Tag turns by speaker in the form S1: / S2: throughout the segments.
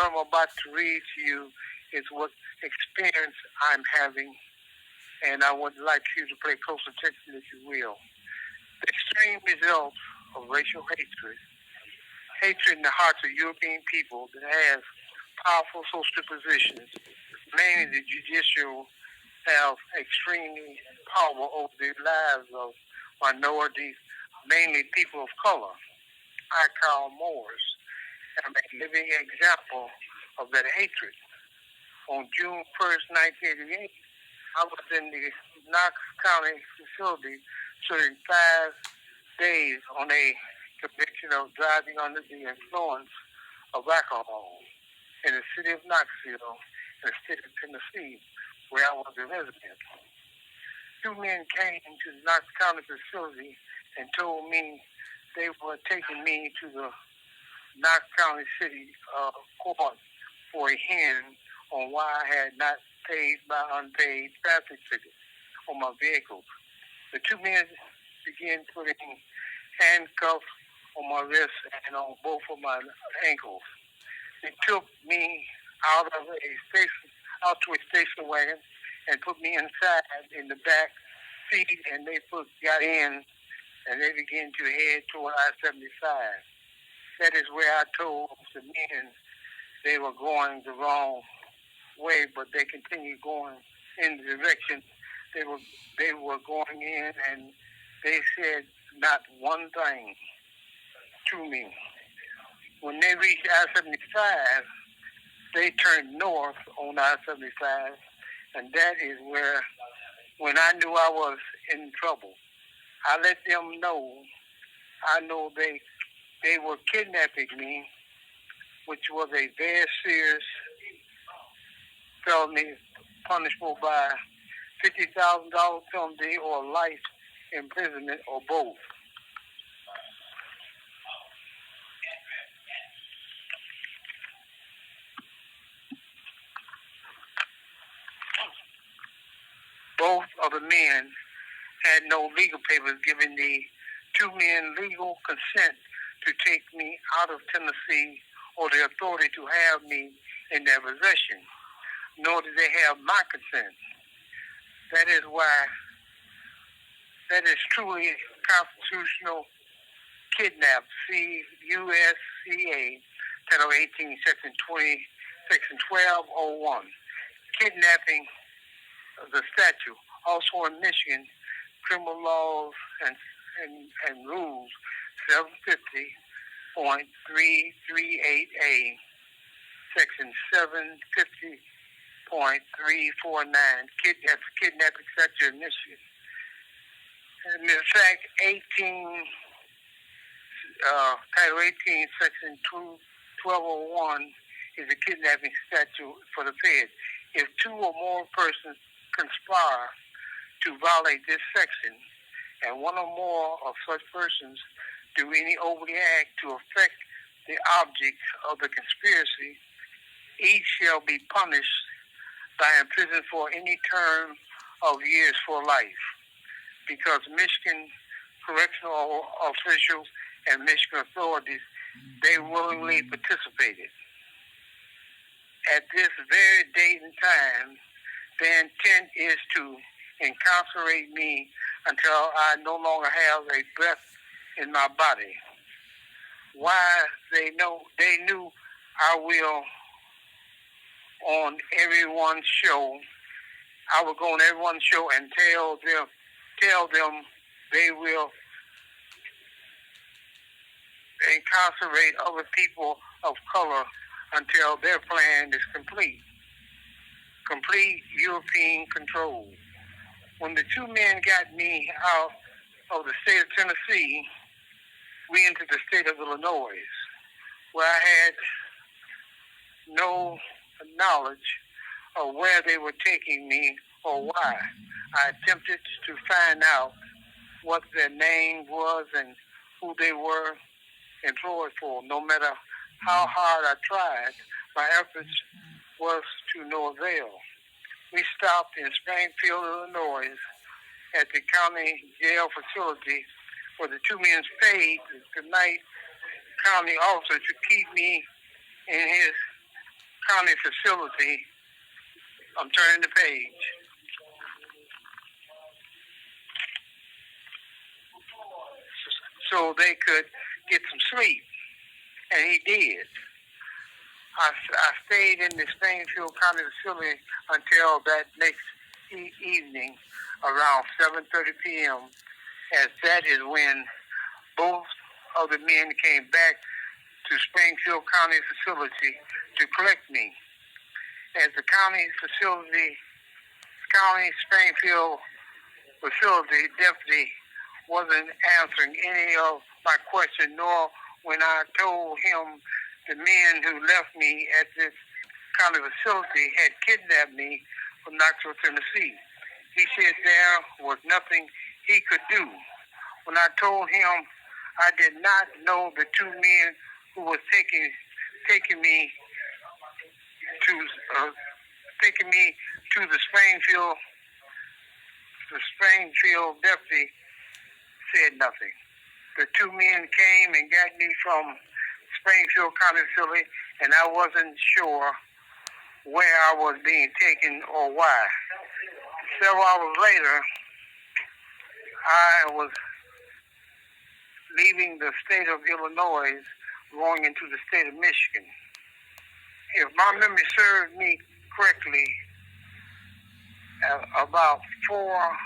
S1: what I'm about to read to you is what experience I'm having, and I would like you to pay close attention if you will. The extreme results of racial hatred in the hearts of European people that has powerful social positions, mainly the judicial, have extremely power over the lives of minorities, mainly people of color. I, Carl Morris, am a living example of that hatred. On June 1st, 1988, I was in the Knox County facility serving 5 days on a conviction of driving under the influence of alcohol in the city of Knoxville, in the state of Tennessee, where I was a resident. 2 men came to the Knox County facility and told me they were taking me to the Knox County City Court for a hearing on why I had not paid my unpaid traffic ticket on my vehicle. The 2 men began putting handcuffs on my wrists and on both of my ankles. They took me out to a station wagon and put me inside in the back seat, and they got in and they began to head toward I-75. That is where I told the men they were going the wrong way, but they continued going in the direction they were going in, and they said not one thing to me. When they reached I-75, they turned north on I-75, and that is where, when I knew I was in trouble, I let them know. I know they were kidnapping me, which was a very serious felony punishable by $50,000 penalty or life imprisonment or both. Both of the men had no legal papers giving the 2 men legal consent to take me out of Tennessee or the authority to have me in their possession, nor did they have my consent. That is why that is truly constitutional kidnap, see USCA, Title 18, Section 20, Section 1201. Kidnapping the statute. Also in Michigan, criminal laws and rules 750.338A, Section 750.349, kidnapping statute in Michigan. And in fact, Title 18, Section 1201 is a kidnapping statute for the Fed. If 2 or more persons conspire to violate this section, and one or more of such persons do any overt act to affect the object of the conspiracy, each shall be punished by imprisonment for any term of years for life. Because Michigan correctional officials and Michigan authorities, they willingly participated. At this very date and time, the intent is to incarcerate me until I no longer have a breath in my body. Why? They knew I will on everyone's show. I will go on everyone's show and tell them they will incarcerate other people of color until their plan is complete. Complete European control. When the 2 men got me out of the state of Tennessee, we entered the state of Illinois, where I had no knowledge of where they were taking me or why. I attempted to find out what their name was and who they were employed for. No matter how hard I tried, my efforts was to no avail. We stopped in Springfield, Illinois, at the county jail facility where the 2 men paid the night county officer to keep me in his County facility. I'm turning the page. So they could get some sleep, and he did. I stayed in the Springfield County facility until that next evening around 7:30 p.m., as that is when both of the men came back to Springfield County facility to collect me. As the county Springfield facility deputy wasn't answering any of my questions, nor when I told him the men who left me at this county facility had kidnapped me from Knoxville, Tennessee. He said there was nothing he could do. When I told him I did not know the two men who was taking me to the Springfield deputy said nothing. The two men came and got me from Springfield County facility, and I wasn't sure where I was being taken or why. Several hours later, I was leaving the state of Illinois, going into the state of Michigan. If my memory serves me correctly, about 4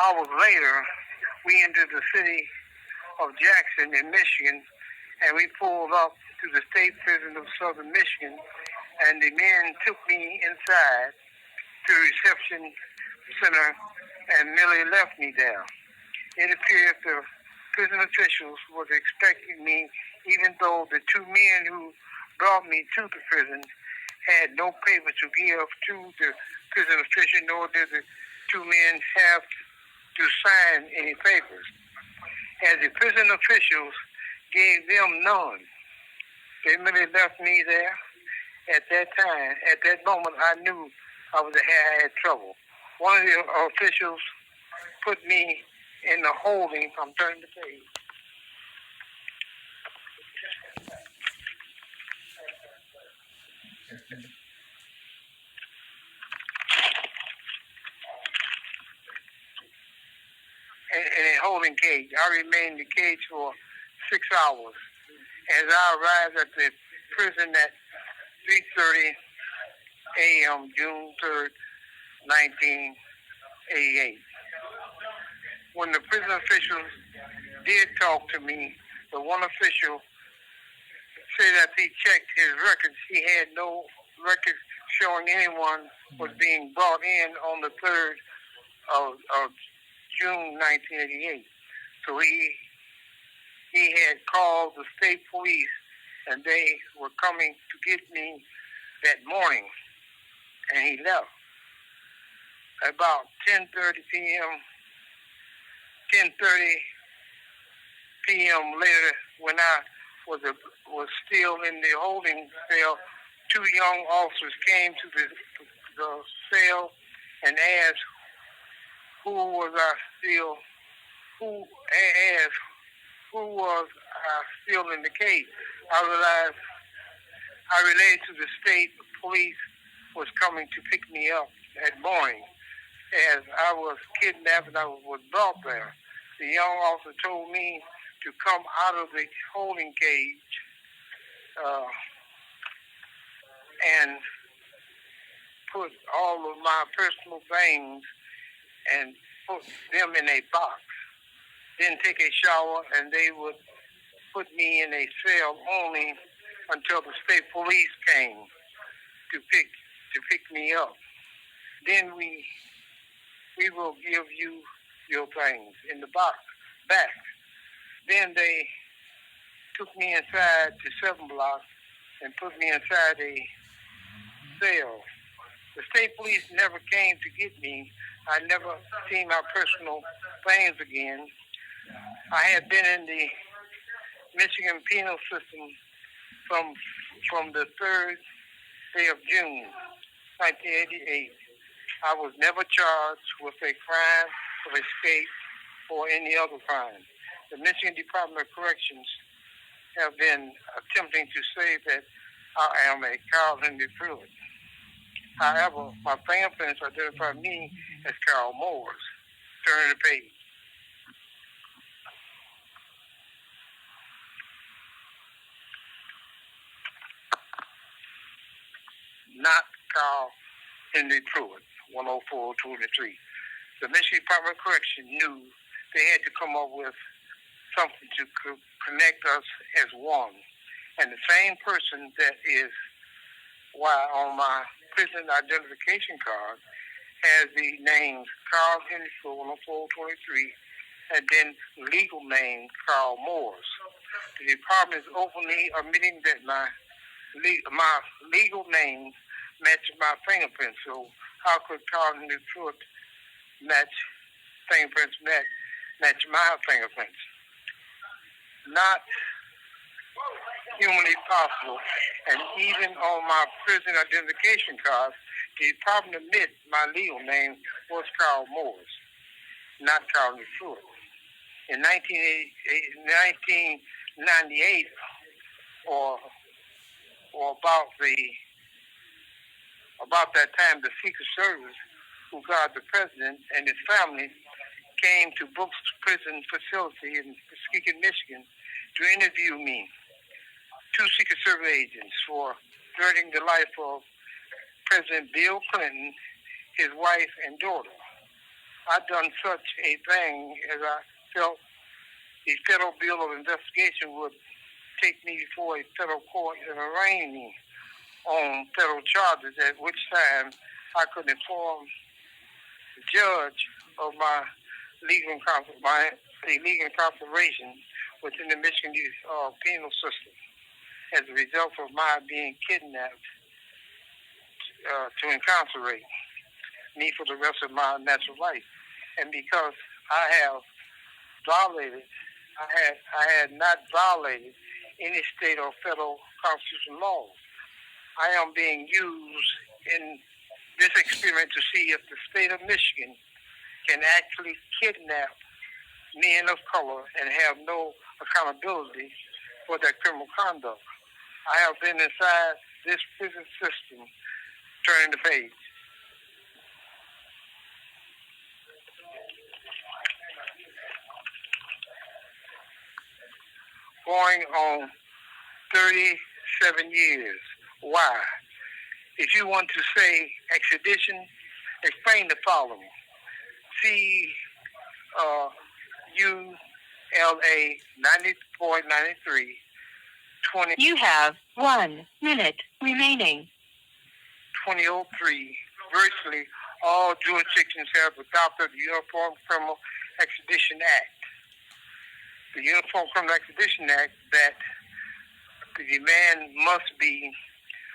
S1: hours later, we entered the city of Jackson in Michigan, and we pulled up to the state prison of Southern Michigan, and the men took me inside to the reception center and merely left me there. It appears the prison officials was expecting me, even though the two men who brought me to the prison had no paper to give to the prison official, nor did the two men have to sign any papers. As the prison officials gave them none, they merely left me there. At that time, at that moment, I knew I had trouble. One of the officials put me in the holding. I'm turning the page. In a holding cage. I remained in the cage for 6 hours. As I arrived at the prison at 3:30 a.m. June 3rd, 1988. When the prison officials did talk to me, the one official said that he checked his records. He had no records showing anyone was being brought in on the 3rd of June 1988. So he had called the state police, and they were coming to get me that morning, and he left. About 10:30 p.m. later, when I was still in the holding cell, two young officers came to the cell and asked who was I still in the case. I relayed to the state police was coming to pick me up that morning. As I was kidnapped and I was brought there, the young officer told me to come out of the holding cage and put all of my personal things and put them in a box. Then take a shower, and they would put me in a cell only until the state police came to pick me up. Then we will give you your things in the box back. Then they took me inside the 7 block and put me inside a cell. The state police never came to get me. I never seen my personal things again. I had been in the Michigan penal system from the 3rd day of June, 1988. I was never charged with a crime of escape or any other crime. The Michigan Department of Corrections have been attempting to say that I am a Carl Pruitt. However, my fingerprints identify me as Carl Morris. Turn the page. Not Carl Henry Pruitt, 10423. The Michigan Department of Correction knew they had to come up with something to connect us as one. And the same person that is why on my prison identification card has the names Carl Henry Pruitt, 10423, and then legal name Carl Morris. The department is openly admitting that my legal name matches my fingerprints. So how could Carl Henry Pruitt match my fingerprints? Not humanly possible. And even on my prison identification card, the department admit my legal name was Carl Morris, not Carl Pruitt. In 1998, or about that time, the Secret Service, who guard the president and his family, came to Brooks Prison Facility in Muskegon, Michigan, to interview me. 2 Secret Service agents for threatening the life of President Bill Clinton, his wife, and daughter. I've done such a thing as I felt the Federal Bureau of Investigation would take me before a federal court and arraign me on federal charges, at which time I could inform the judge of my illegal incarceration within the Michigan penal system as a result of my being kidnapped to incarcerate me for the rest of my natural life. And because I had not violated any state or federal constitutional laws, I am being used in this experiment to see if the state of Michigan can actually kidnap men of color and have no accountability for their criminal conduct. I have been inside this prison system. Turning the page. Going on 37 years. Why? If you want to say extradition, explain the following. ULA 90.93 20.
S2: You have 1 minute remaining.
S1: 2003, virtually all jurisdictions have adopted the Uniform Criminal Extradition Act. The Uniform Criminal Extradition Act that the demand must be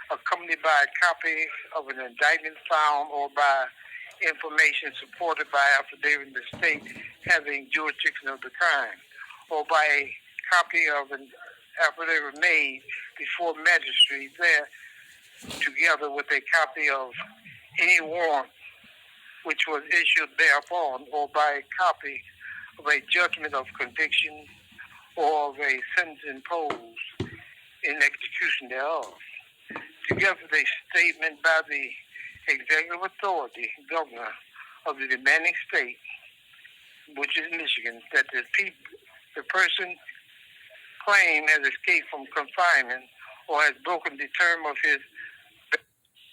S1: accompanied by a copy of an indictment found or by information supported by affidavit in the state having jurisdiction of the crime, or by a copy of an affidavit made before magistrate there, together with a copy of any warrant which was issued thereupon, or by a copy of a judgment of conviction or of a sentence imposed in execution thereof. Together with a statement by the executive authority, governor of the demanding state, which is Michigan, that the person claimed has escaped from confinement or has broken the term of his.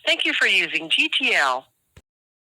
S2: Thank you for using GTL.